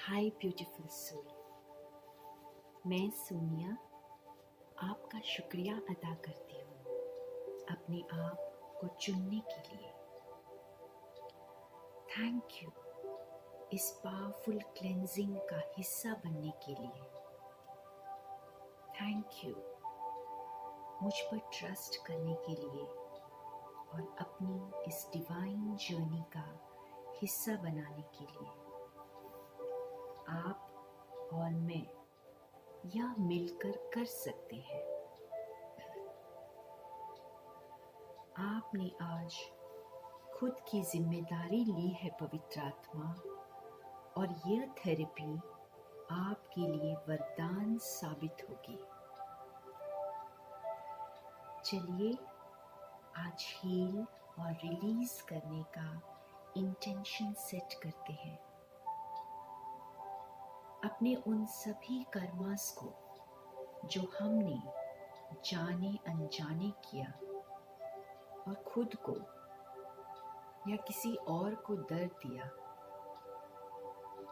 हाय beautiful soul, मैं सोनिया आपका शुक्रिया अदा करती हूँ अपने आप को चुनने के लिए। थैंक यू इस पावरफुल क्लेंजिंग का हिस्सा बनने के लिए। थैंक यू मुझ पर ट्रस्ट करने के लिए और अपनी इस डिवाइन जर्नी का हिस्सा बनाने के लिए। आप और मैं यह मिलकर कर सकते हैं। आपने आज खुद की जिम्मेदारी ली है पवित्र आत्मा, और यह थेरेपी आपके लिए वरदान साबित होगी। चलिए आज हील और रिलीज करने का इंटेंशन सेट करते हैं। अपने उन सभी कर्मास को जो हमने जाने अनजाने किया और खुद को या किसी और को दर्द दिया,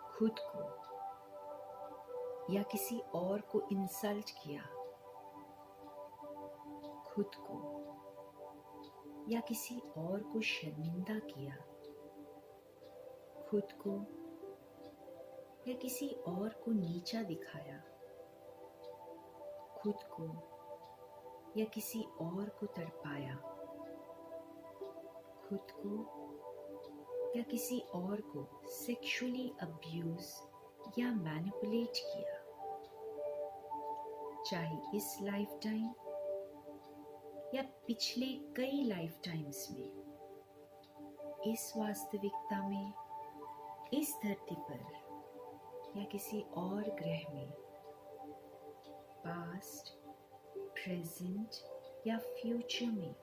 खुद को या किसी और को इंसल्ट किया, खुद को या किसी और को शर्मिंदा किया, खुद को या किसी और को नीचा दिखाया, खुद को या किसी और को तड़पाया, खुद को या किसी और को सेक्सुअली अब्यूज या मैनिपुलेट किया, चाहे इस लाइफ टाइम या पिछले कई लाइफ टाइम्स में, इस वास्तविकता में, इस धरती पर या किसी और ग्रह में, पास्ट, प्रेजेंट या फ्यूचर में,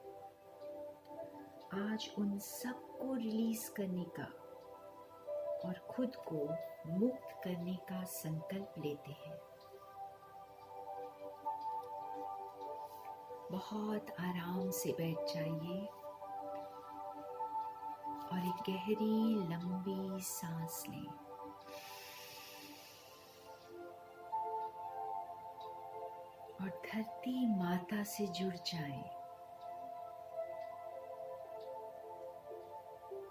आज उन सब को रिलीज करने का और खुद को मुक्त करने का संकल्प लेते हैं। बहुत आराम से बैठ जाइए और एक गहरी लंबी सांस लें। और धरती माता से जुड़ जाएं।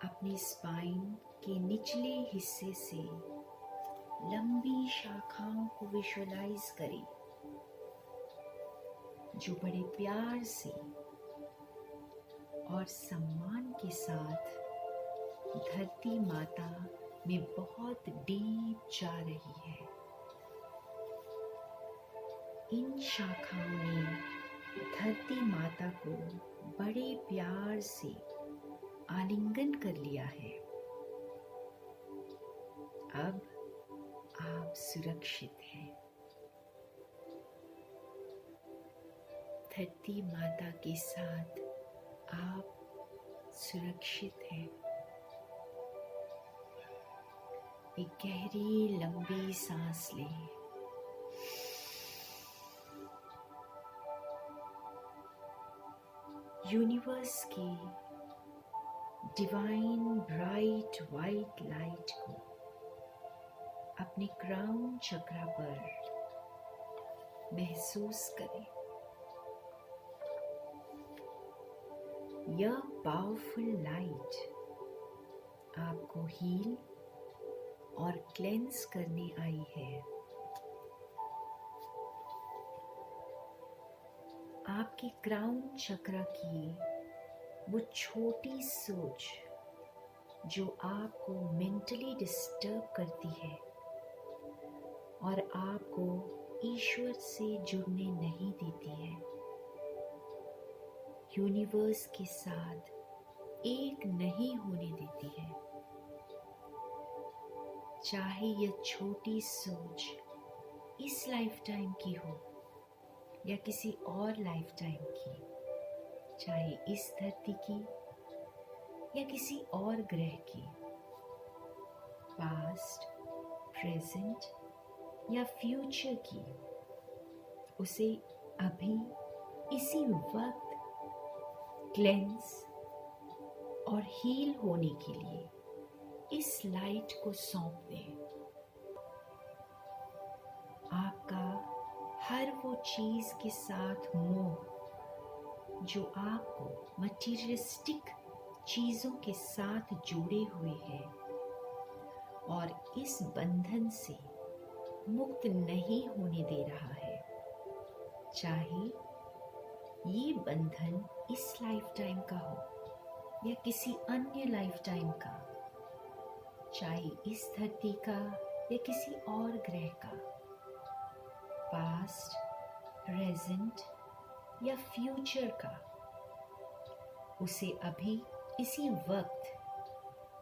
अपनी स्पाइन के निचले हिस्से से लंबी शाखाओं को विजुअलाइज करें, जो बड़े प्यार से और सम्मान के साथ धरती माता में बहुत डीप जा रही है। इन शाखाओं ने धरती माता को बड़े प्यार से आलिंगन कर लिया है। अब आप सुरक्षित हैं। धरती माता के साथ आप सुरक्षित हैं। एक गहरी लंबी सांस लें। यूनिवर्स की डिवाइन ब्राइट वाइट लाइट को अपने क्राउन चक्रा पर महसूस करें। यह पावरफुल लाइट आपको हील और क्लेंस करने आई है। आपके क्राउन चक्रा की वो छोटी सोच जो आपको मेंटली डिस्टर्ब करती है और आपको ईश्वर से जुड़ने नहीं देती है, यूनिवर्स के साथ एक नहीं होने देती है। चाहे यह छोटी सोच इस लाइफ टाइम की हो या किसी और लाइफ टाइम की, चाहे इस धरती की या किसी और ग्रह की, पास्ट, प्रेजेंट या फ्यूचर की, उसे अभी इसी वक्त क्लेंस और हील होने के लिए इस लाइट को सौंप दें। आपका हर वो चीज के साथ मोह जो आपको मटीरियलिस्टिक चीजों के साथ जोड़े हुए है और इस बंधन से मुक्त नहीं होने दे रहा है, चाहे ये बंधन इस लाइफ टाइम का हो या किसी अन्य लाइफ टाइम का, चाहे इस धरती का या किसी और ग्रह का, पास्ट, प्रेजेंट या फ्यूचर का, उसे अभी इसी वक्त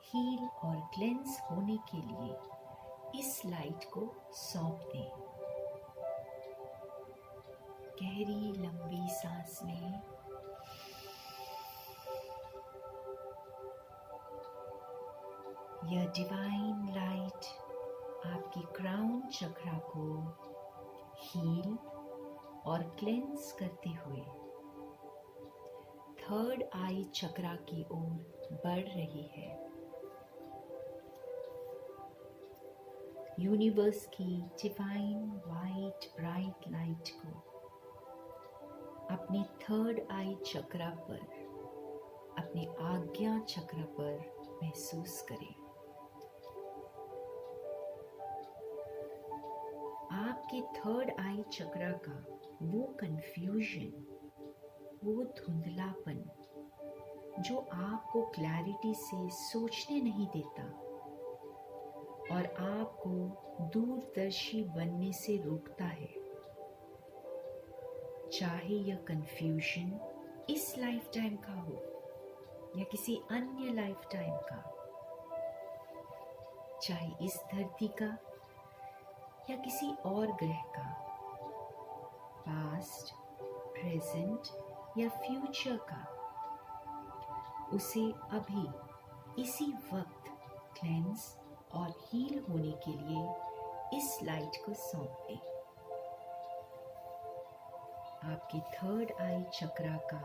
हील और क्लेंस होने के लिए इस लाइट को सौंप दें। गहरी लंबी सांस लें। यह डिवाइन लाइट आपकी क्राउन चक्रा को हील और क्लेंस करते हुए थर्ड आई चक्रा की ओर बढ़ रही है। यूनिवर्स की डिवाइन वाइट ब्राइट लाइट को अपने थर्ड आई चक्रा पर, अपने आज्ञा चक्र पर महसूस करें। आपके थर्ड आई चक्र का वो कंफ्यूजन, वो धुंधलापन जो आपको क्लैरिटी से सोचने नहीं देता और आपको दूरदर्शी बनने से रोकता है, चाहे यह कंफ्यूजन इस लाइफ टाइम का हो या किसी अन्य लाइफ टाइम का, चाहे इस धरती का या किसी और ग्रह का, पास्ट, प्रेजेंट या फ्यूचर का, उसे अभी इसी वक्त क्लेंस और हील होने के लिए इस लाइट को सौंप दें। आपके थर्ड आई चक्रा का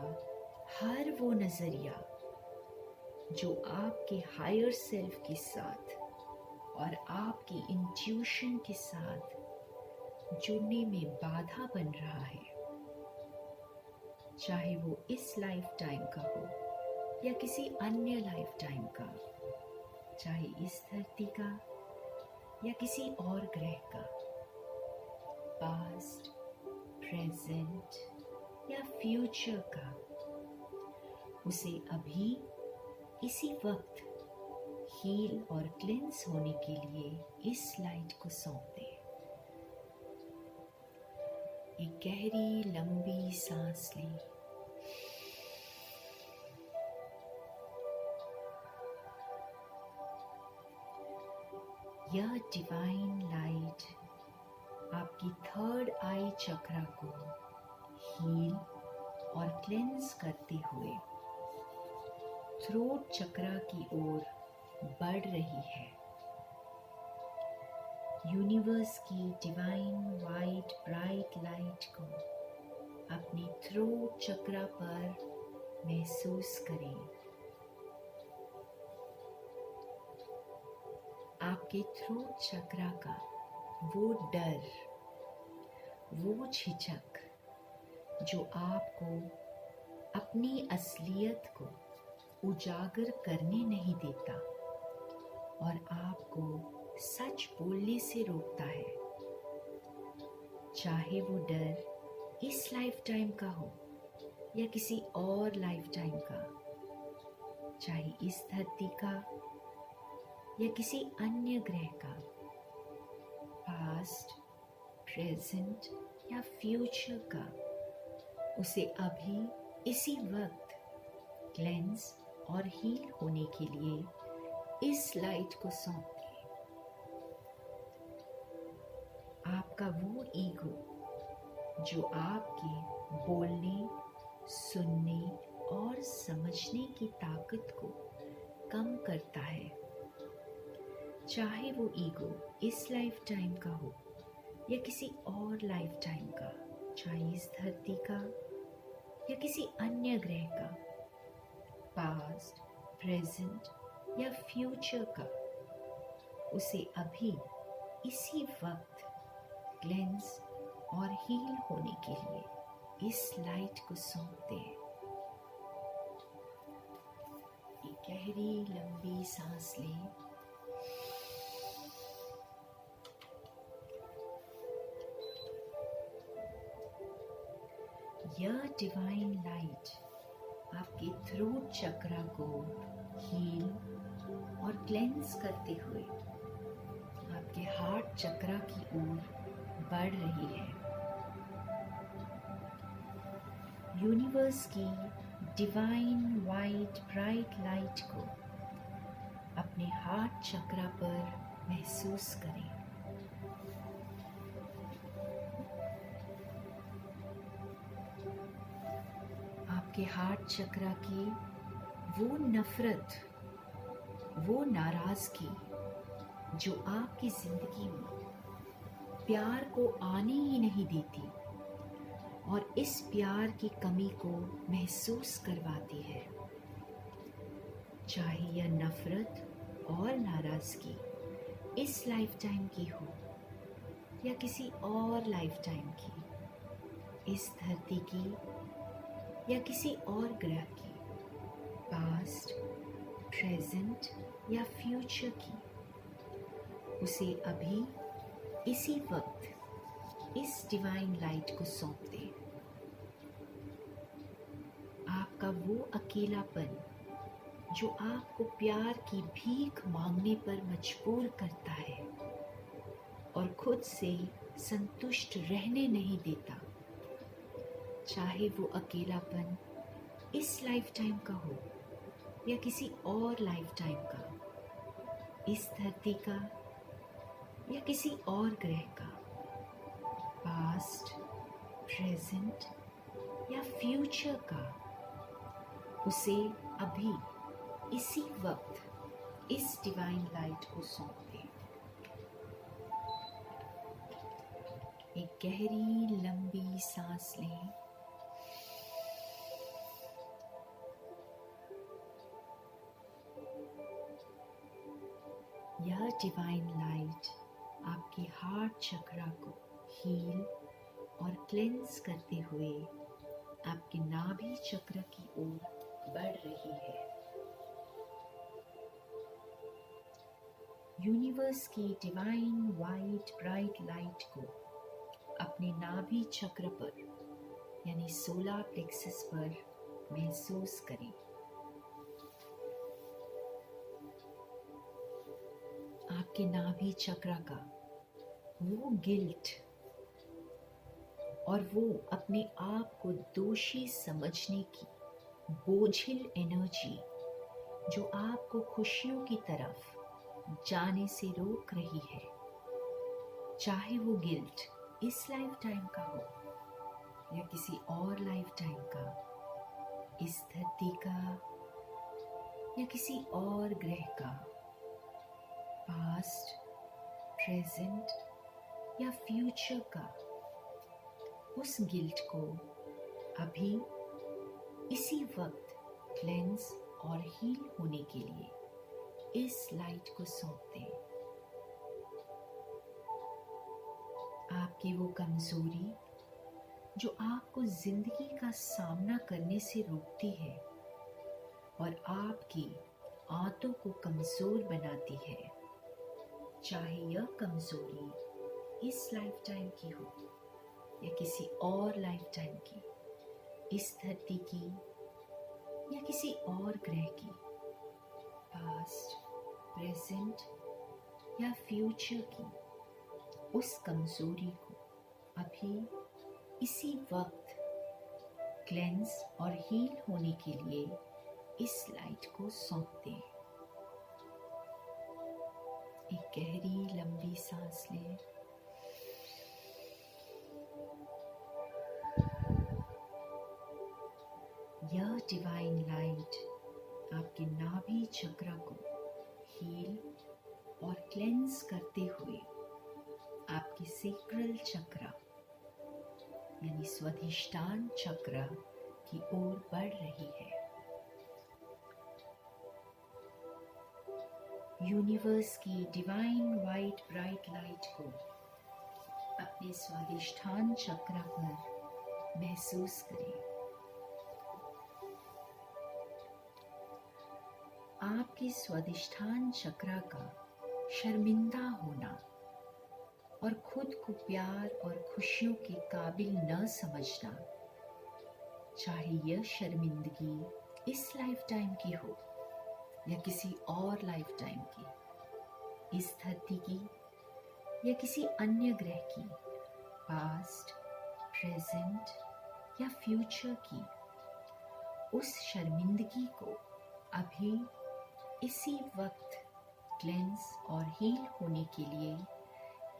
हर वो नजरिया जो आपके हायर सेल्फ के साथ और आपकी इंट्यूशन के साथ जुड़ने में बाधा बन रहा है, चाहे वो इस लाइफ टाइम का हो या किसी अन्य लाइफ टाइम का, चाहे इस धरती का या किसी और ग्रह का, पास्ट, प्रेजेंट या फ्यूचर का, उसे अभी इसी वक्त हील और क्लेंस होने के लिए इस लाइट को सौंप दें। एक गहरी लंबी सांस लें। यह डिवाइन लाइट आपकी थर्ड आई चक्रा को हील और क्लेंस करते हुए थ्रोट चक्रा की ओर बढ़ रही है। यूनिवर्स की डिवाइन वाइट ब्राइट लाइट को अपने थ्रोट चक्रा पर महसूस करें। आपके थ्रोट चक्रा का वो डर, वो झिझक जो आपको अपनी असलियत को उजागर करने नहीं देता और आपको सच बोलने से रोकता है, चाहे वो डर इस लाइफ टाइम का हो या किसी और लाइफ टाइम का, चाहे इस धरती का या किसी अन्य ग्रह का, पास्ट, प्रेजेंट या फ्यूचर का, उसे अभी इसी वक्त क्लेंस और हील होने के लिए इस लाइट को सौंप दें। आपका वो ईगो जो आपके बोलने, सुनने और समझने की ताकत को कम करता है, चाहे वो ईगो इस लाइफ टाइम का हो या किसी और लाइफ टाइम का, चाहे इस धरती का या किसी अन्य ग्रह का, पास्ट, प्रेजेंट या फ्यूचर का, उसे अभी इसी वक्त क्लेंस और हील होने के लिए इस लाइट को सौंप दें। एक गहरी लंबी सांस लें। यह डिवाइन लाइट आपके थ्रोट चक्रा को हील और क्लेंस करते हुए आपके हार्ट चक्रा की ओर बढ़ रही है। यूनिवर्स की डिवाइन वाइट ब्राइट लाइट को अपने हार्ट चक्रा पर महसूस करें। आपके हार्ट चक्रा की वो नफरत, वो नाराजगी जो आपकी जिंदगी में प्यार को आने ही नहीं देती और इस प्यार की कमी को महसूस करवाती है, चाहे यह नफरत और नाराजगी इस लाइफ टाइम की हो या किसी और लाइफ टाइम की, इस धरती की या किसी और ग्रह की, पास्ट, प्रेजेंट या फ्यूचर की, उसे अभी इसी वक्त इस डिवाइन लाइट को सौंप दें। आपका वो अकेलापन जो आपको प्यार की भीख मांगने पर मजबूर करता है और खुद से संतुष्ट रहने नहीं देता, चाहे वो अकेलापन इस लाइफ टाइम का हो या किसी और लाइफ टाइम का, इस धरती का या किसी और ग्रह का, पास्ट, प्रेजेंट या फ्यूचर का, उसे अभी इसी वक्त इस डिवाइन लाइट को सौंप दें। एक गहरी लंबी सांस लें। यह डिवाइन लाइट आपके हार्ट चक्रा को हील और क्लेंस करते हुए आपके नाभि चक्र की ओर बढ़ रही है। यूनिवर्स की डिवाइन वाइट ब्राइट लाइट को अपने नाभि चक्र पर यानी सोलर प्लेक्सस पर महसूस करें। आपके नाभि चक्र का वो गिल्ट और वो अपने आप को दोषी समझने की बोझिल एनर्जी जो आपको खुशियों की तरफ जाने से रोक रही है, चाहे वो गिल्ट इस लाइफ टाइम का हो या किसी और लाइफ टाइम का, इस धरती का या किसी और ग्रह का, पास्ट, प्रेजेंट या फ्यूचर का, उस गिल्ट को अभी इसी वक्त क्लेंस और हील होने के लिए इस लाइट को सौंप दें। आपकी वो कमजोरी जो आपको जिंदगी का सामना करने से रोकती है और आपकी आंतों को कमजोर बनाती है, चाहे यह कमजोरी इस लाइफ टाइम की हो या किसी और लाइफ टाइम की, इस धरती की या किसी और ग्रह की, पास्ट, प्रेजेंट या फ्यूचर की, उस कमजोरी को अभी इसी वक्त क्लेंस और हील होने के लिए इस लाइट को सौंप दें। एक गहरी लंबी सांस लें। यह डिवाइन लाइट आपके नाभि चक्र को हील और क्लेंस करते हुए आपके सेक्रल चक्र यानी स्वाधिष्ठान चक्र की ओर बढ़ रही है। यूनिवर्स की डिवाइन वाइट ब्राइट लाइट को अपने अपने स्वादिष्ठान चक्र पर महसूस करें। आपके स्वादिष्ठान चक्र का शर्मिंदा होना और खुद को प्यार और खुशियों के काबिल न समझना, चाहे यह शर्मिंदगी इस लाइफ टाइम की हो या किसी और लाइफ टाइम की, इस धरती की या किसी अन्य ग्रह की, पास्ट, प्रेजेंट या फ्यूचर की, उस शर्मिंदगी को अभी इसी वक्त क्लेंस और हील होने के लिए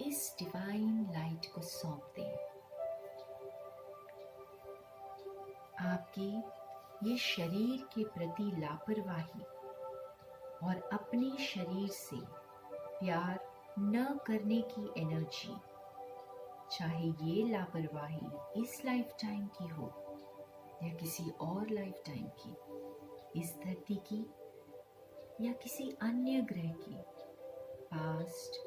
इस डिवाइन लाइट को सौंप दें। आपकी ये शरीर के प्रति लापरवाही और अपने शरीर से प्यार न करने की एनर्जी, चाहे ये लापरवाही इस लाइफ टाइम की हो या किसी और लाइफ टाइम की, इस धरती की या किसी अन्य ग्रह की, पास्ट,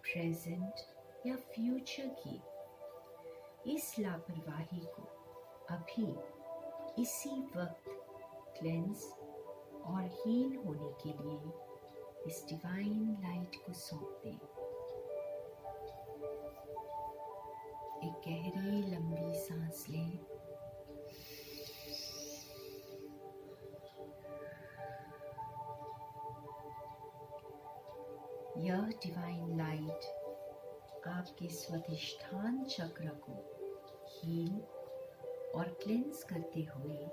प्रेजेंट या फ्यूचर की, इस लापरवाही को अभी इसी वक्त क्लेंस और हील होने के लिए इस डिवाइन लाइट को सौंप दें। एक गहरी लंबी सांस लें। यह डिवाइन लाइट आपके स्वादिष्ठान चक्र को हील और क्लेंस करते हुए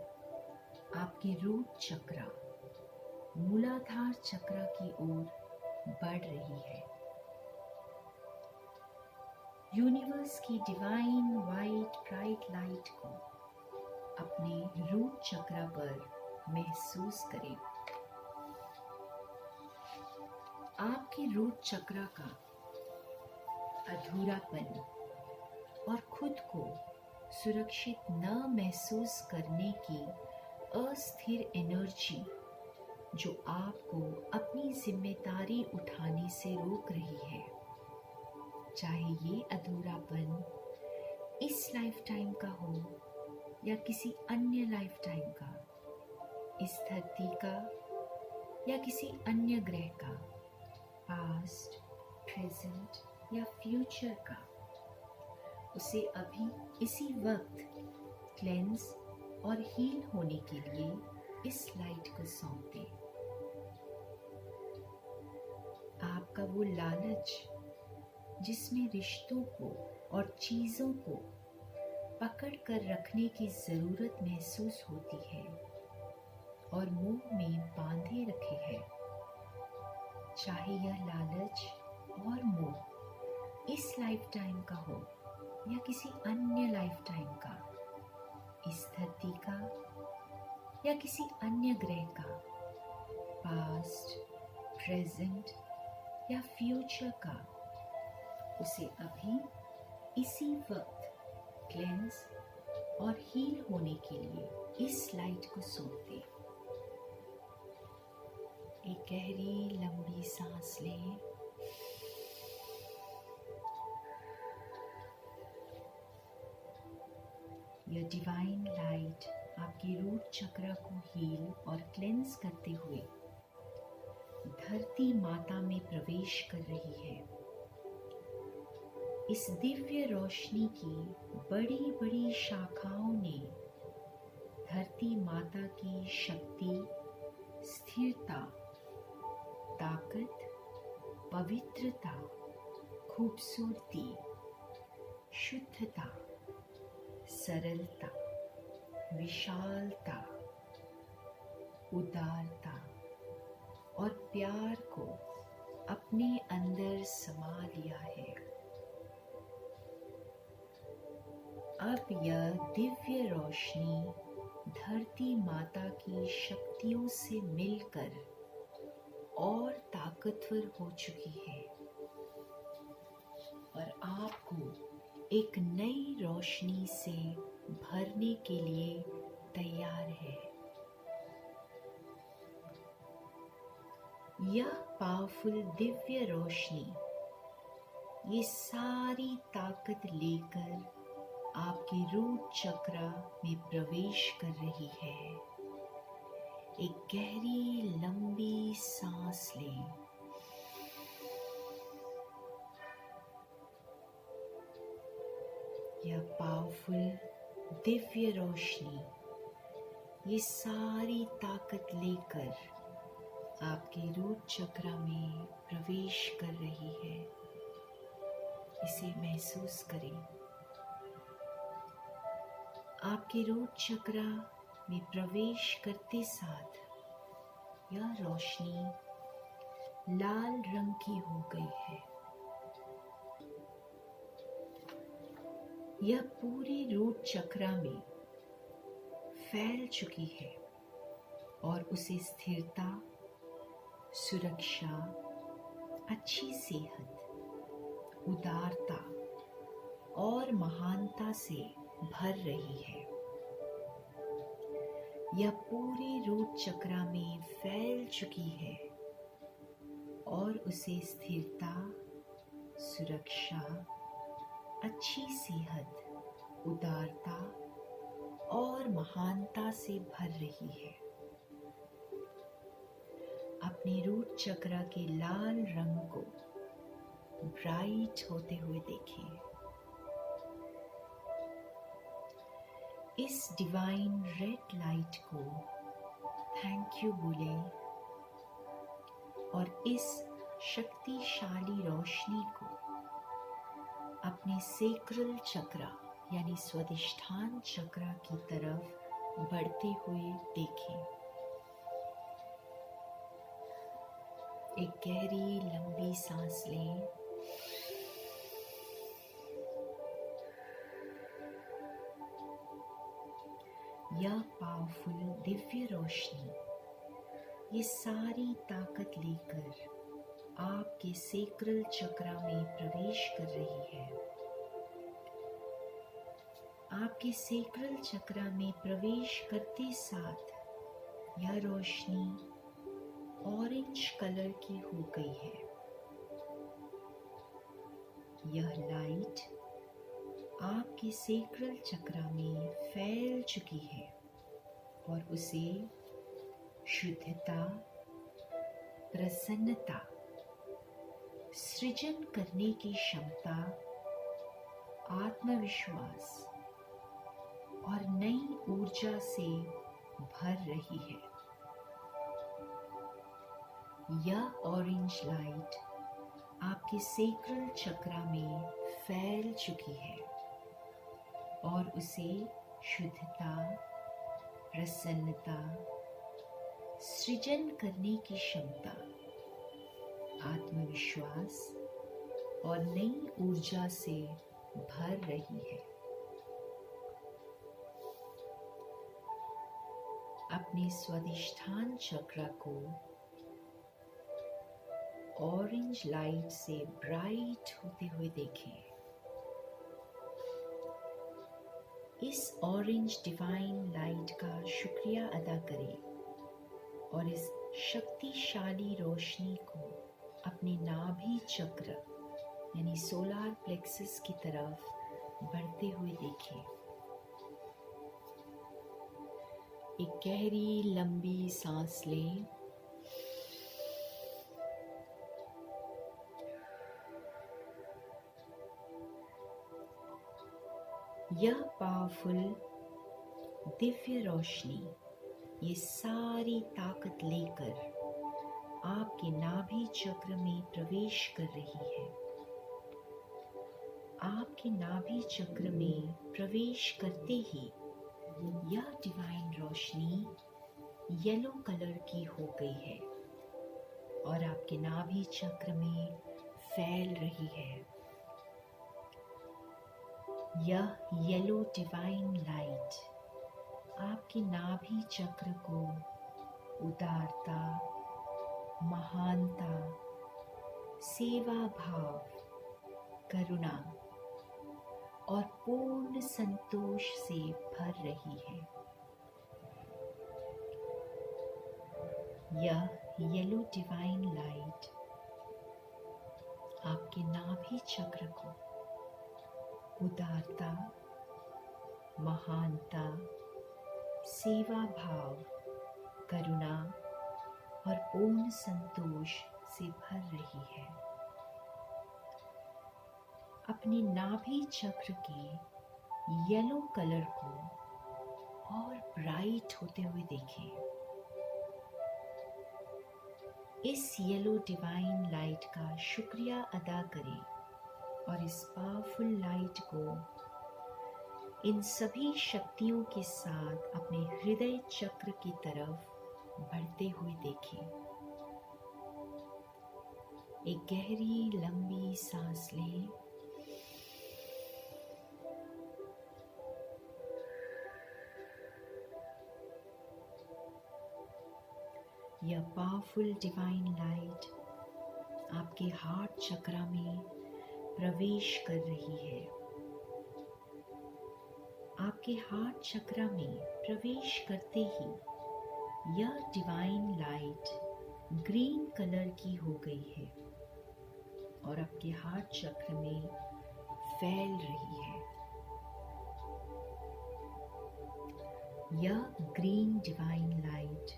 आपके रूट चक्र, मूलाधार चक्र की ओर बढ़ रही है। यूनिवर्स की डिवाइन वाइट ब्राइट लाइट को अपने रूट चक्र पर महसूस करें। आपके रूट चक्र का अधूरापन और खुद को सुरक्षित न महसूस करने की अस्थिर एनर्जी जो आपको अपनी जिम्मेदारी उठाने से रोक रही है, चाहे ये अधूरापन इस लाइफ टाइम का हो या किसी अन्य लाइफ टाइम का, इस धरती का या किसी अन्य ग्रह का, पास्ट, प्रेजेंट या फ्यूचर का, उसे अभी इसी वक्त क्लेंस और हील होने के लिए इस लाइट को सौंप दें। आपका वो लालच जिसमें रिश्तों को और चीज़ों को पकड़ कर रखने की ज़रूरत महसूस होती है और मोह में बांधे रखे है, चाहे यह लालच और मोह इस लाइफ टाइम का हो या किसी अन्य लाइफ टाइम का, इस धरती का या किसी अन्य ग्रह का, पास्ट, प्रेजेंट या फ्यूचर का, उसे अभी इसी वक्त क्लेंस और हील होने के लिए इस लाइट को सौंप दें। एक गहरी लंबी सांस लें। यह डिवाइन लाइट आपके रूट चक्र को हील और क्लेंस करते हुए धरती माता में प्रवेश कर रही है। इस दिव्य रोशनी की बड़ी बड़ी शाखाओं ने धरती माता की शक्ति, स्थिरता, ताकत, पवित्रता, खूबसूरती, शुद्धता, सरलता, विशालता, उदारता और प्यार को अपने अंदर समा लिया है। अब यह दिव्य रोशनी धरती माता की शक्तियों से मिलकर और ताकतवर हो चुकी है और आपको एक नई रोशनी से भरने के लिए तैयार है। यह पावरफुल दिव्य रोशनी ये सारी ताकत लेकर आपके रूट चक्र में प्रवेश कर रही है। एक गहरी लंबी सांस लें। यह पावरफुल दिव्य रोशनी ये सारी ताकत लेकर आपके रूट चक्र में प्रवेश कर रही है। इसे महसूस करें। आपके रूट चक्र में प्रवेश करते साथ यह रोशनी लाल रंग की हो गई है। यह पूरी रूट चक्र में फैल चुकी है और उसे स्थिरता, सुरक्षा, अच्छी सेहत, उदारता और महानता से भर रही है। यह पूरे रूट चक्र में फैल चुकी है और उसे स्थिरता, सुरक्षा, अच्छी सेहत, उदारता और महानता से भर रही है। अपने रूट चक्र के लाल रंग को ब्राइट होते हुए देखें। इस डिवाइन रेड लाइट को थैंक यू बोलें और इस शक्तिशाली रोशनी को अपने सेक्रल चक्र यानी स्वादिष्ठान चक्र की तरफ बढ़ते हुए देखें। एक गहरी लंबी सांस लें। यह पावरफुल दिव्य रोशनी ये सारी ताकत लेकर आपके सेक्रल चक्र में प्रवेश कर रही है। आपके सेक्रल चक्र में प्रवेश करते साथ यह रोशनी ऑरेंज कलर की हो गई है। यह लाइट आपके सेक्रल चक्र में फैल चुकी है और उसे शुद्धता, प्रसन्नता, सृजन करने की क्षमता, आत्मविश्वास और नई ऊर्जा से भर रही है। यह ऑरेंज लाइट आपके सेक्रल चक्र में फैल चुकी है और उसे शुद्धता, प्रसन्नता, सृजन करने की क्षमता, आत्मविश्वास और नई ऊर्जा से भर रही है। अपने स्वादिष्ठान चक्र को ऑरेंज लाइट से ब्राइट होते हुए देखें। इस ऑरेंज डिवाइन लाइट का शुक्रिया अदा करें और इस शक्तिशाली रोशनी को अपने नाभि चक्र यानी सोलार प्लेक्सस की तरफ बढ़ते हुए देखें। एक गहरी लंबी सांस लें। यह पावरफुल दिव्य रोशनी ये सारी ताकत लेकर आपके नाभि चक्र में प्रवेश कर रही है। आपके नाभि चक्र में प्रवेश करते ही यह डिवाइन रोशनी येलो कलर की हो गई है और आपके नाभि चक्र में फैल रही है। यह येलो डिवाइन लाइट आपके नाभि चक्र को उदारता, महानता, सेवा भाव, करुणा और पूर्ण संतोष से भर रही है। यह येलो डिवाइन लाइट आपके नाभि चक्र को उदारता, महानता, सेवा भाव, करुणा और पूर्ण संतोष से भर रही है। अपने नाभि चक्र के येलो कलर को और ब्राइट होते हुए देखें। इस येलो डिवाइन लाइट का शुक्रिया अदा करें और इस पावरफुल लाइट को इन सभी शक्तियों के साथ अपने हृदय चक्र की तरफ बढ़ते हुए देखें। एक गहरी लंबी सांस लें। यह पावरफुल डिवाइन लाइट आपके हार्ट चक्र में प्रवेश कर रही है। आपके हार्ट चक्र में प्रवेश करते ही यह डिवाइन लाइट ग्रीन कलर की हो गई है और आपके हार्ट चक्र में फैल रही है। यह ग्रीन डिवाइन लाइट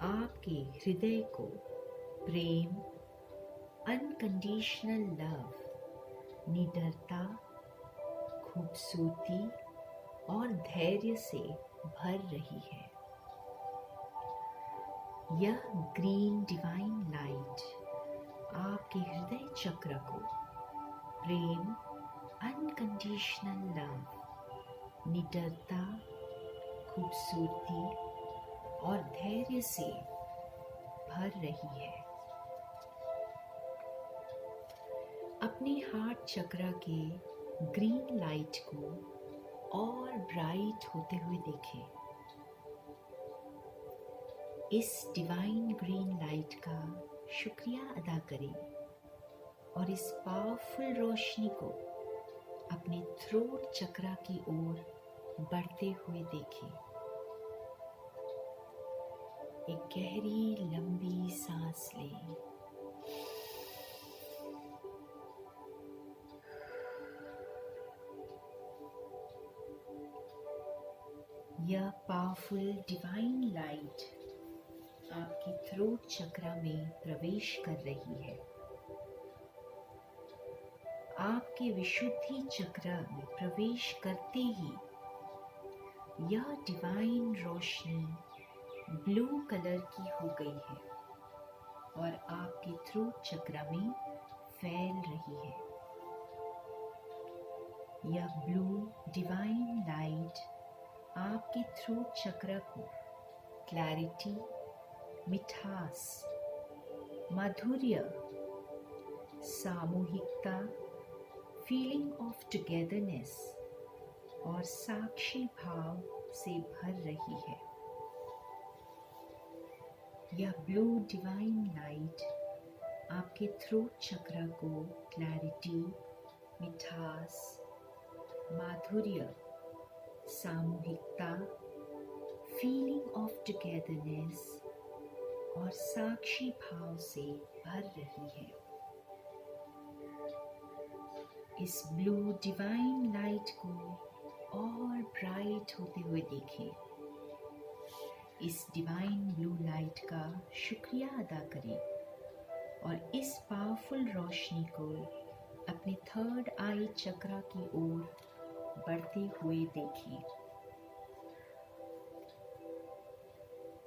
आपके हृदय को प्रेम, अनकंडीशनल लव, निडरता, खूबसूरती और धैर्य से भर रही है। यह ग्रीन डिवाइन लाइट आपके हृदय चक्र को प्रेम, अनकंडीशनल लव, निडरता, खूबसूरती और धैर्य से भर रही है। अपने हार्ट चक्र के ग्रीन लाइट को और ब्राइट होते हुए देखें। इस डिवाइन ग्रीन लाइट का शुक्रिया अदा करें और इस पावरफुल रोशनी को अपने थ्रोट चक्र की ओर बढ़ते हुए देखें। एक गहरी लंबी सांस लें। यह पावरफुल डिवाइन लाइट आपकी थ्रोट चक्र में प्रवेश कर रही है। आपके विशुद्धि चक्र में प्रवेश करते ही यह डिवाइन रोशनी ब्लू कलर की हो गई है और आपके थ्रोट चक्र में फैल रही है। यह ब्लू डिवाइन लाइट आपके थ्रोट चक्र को क्लैरिटी, मिठास, माधुर्य, सामूहिकता, फीलिंग ऑफ टुगेदरनेस और साक्षी भाव से भर रही है। यह ब्लू डिवाइन लाइट आपके थ्रोट चक्र को क्लैरिटी, मिठास, माधुर्य, सामूहिकता, फीलिंग ऑफ टुगेदरनेस और साक्षी भाव से भर रही है। इस ब्लू डिवाइन लाइट को और ब्राइट होते हुए देखें। इस डिवाइन ब्लू लाइट का शुक्रिया अदा करें और इस पावरफुल रोशनी को अपने थर्ड आई चक्र की ओर बढ़ते हुए देखें।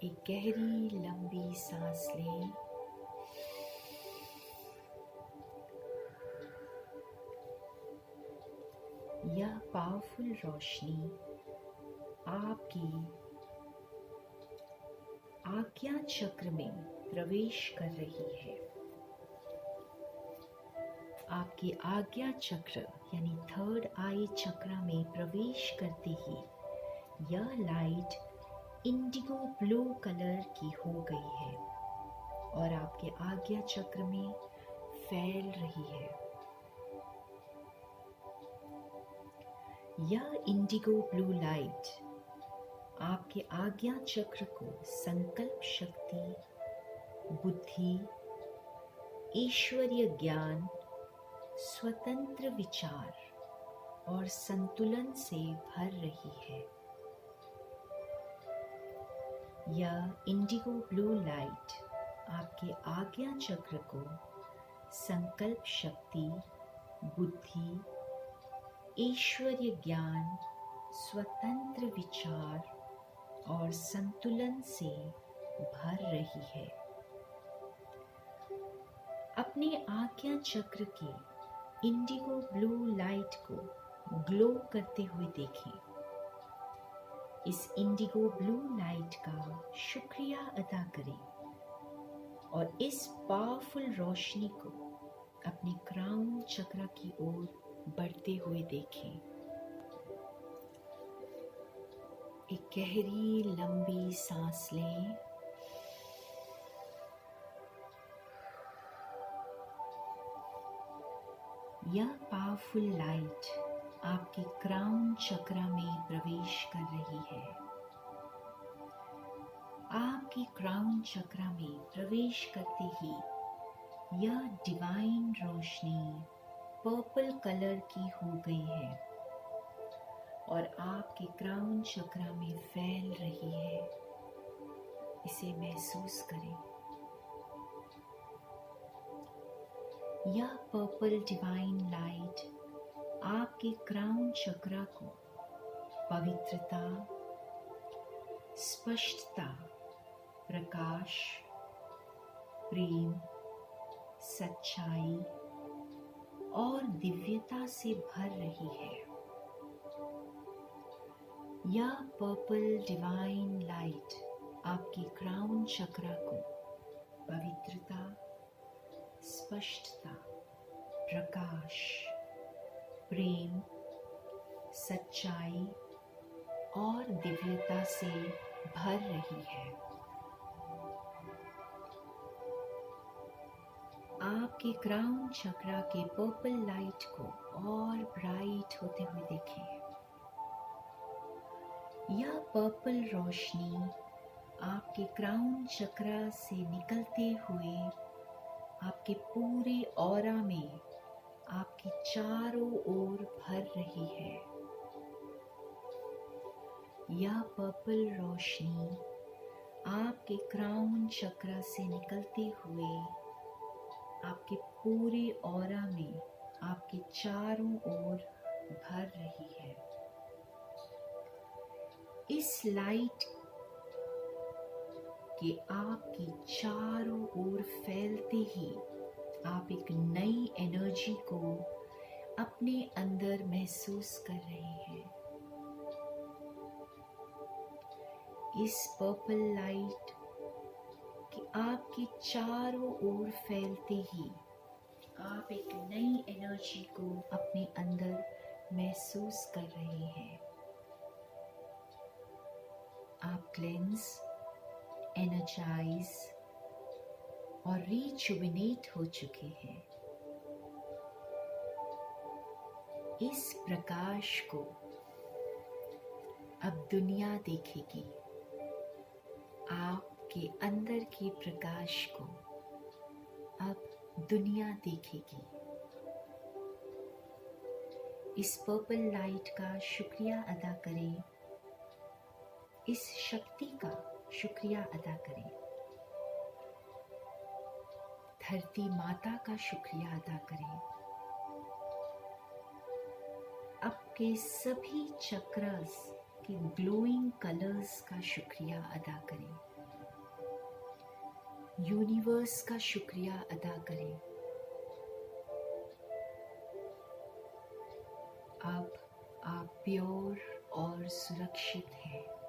एक गहरी लंबी सांस लें। यह पावरफुल रोशनी आपकी आज्ञा चक्र में प्रवेश कर रही है। आपके आज्ञा चक्र यानी थर्ड आई चक्र में प्रवेश करते ही यह लाइट इंडिगो ब्लू कलर की हो गई है और आपके आज्ञा चक्र में फैल रही है। यह इंडिगो ब्लू लाइट आपके आज्ञा चक्र को संकल्प शक्ति, बुद्धि, ईश्वरीय ज्ञान स्वतंत्र विचार और संतुलन से भर रही है। यह इंडिगो ब्लू लाइट आपके आज्ञा चक्र को संकल्प शक्ति, बुद्धि, ईश्वरीय ज्ञान, स्वतंत्र विचार और संतुलन से भर रही है। अपने आज्ञा चक्र के इंडिगो ब्लू लाइट को ग्लो करते हुए देखें। इस इंडिगो ब्लू लाइट का शुक्रिया अदा करें और इस पावरफुल रोशनी को अपने क्राउन चक्र की ओर बढ़ते हुए देखें। एक गहरी लंबी सांस लें। यह पावरफुल लाइट आपके क्राउन चक्र में प्रवेश कर रही है। आपके क्राउन चक्र में प्रवेश करते ही यह डिवाइन रोशनी पर्पल कलर की हो गई है और आपके क्राउन चक्र में फैल रही है। इसे महसूस करें। यह पर्पल डिवाइन लाइट आपके क्राउन चक्र को पवित्रता, स्पष्टता, प्रकाश, प्रेम, सच्चाई और दिव्यता से भर रही है। यह पर्पल डिवाइन लाइट आपके क्राउन चक्र को पवित्रता, स्पष्टता, प्रकाश, प्रेम, सच्चाई और दिव्यता से भर रही है। आपके क्राउन चक्र के पर्पल लाइट को और ब्राइट होते हुए देखें। यह पर्पल रोशनी आपके क्राउन चक्र से निकलते हुए आपके पूरे ऑरा में आपके चारों ओर भर रही है। यह पर्पल रोशनी आपके क्राउन चक्र से निकलते हुए आपके पूरे ऑरा में आपके चारों ओर भर रही है। इस लाइट के आपकी चारों ओर फैलते ही आप एक नई एनर्जी को अपने अंदर महसूस कर रहे हैं। इस पर्पल लाइट के आपके चारों ओर फैलते ही आप एक नई एनर्जी को अपने अंदर महसूस कर रहे हैं। आप क्लेंस, एनर्जाइज और रिजुविनेट हो चुके हैं। इस प्रकाश को अब दुनिया देखेगी। आपके अंदर के प्रकाश को अब दुनिया देखेगी। इस पर्पल लाइट का शुक्रिया अदा करें। इस शक्ति का शुक्रिया अदा करें। धरती माता का शुक्रिया अदा करें। आपके सभी चक्रस के ग्लोइंग कलर्स का शुक्रिया अदा करें। यूनिवर्स का शुक्रिया अदा करें। अब आप प्योर और सुरक्षित हैं।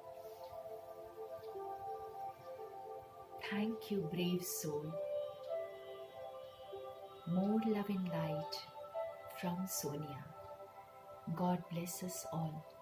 Thank you, brave soul. More love and light from Sonia. God bless us all.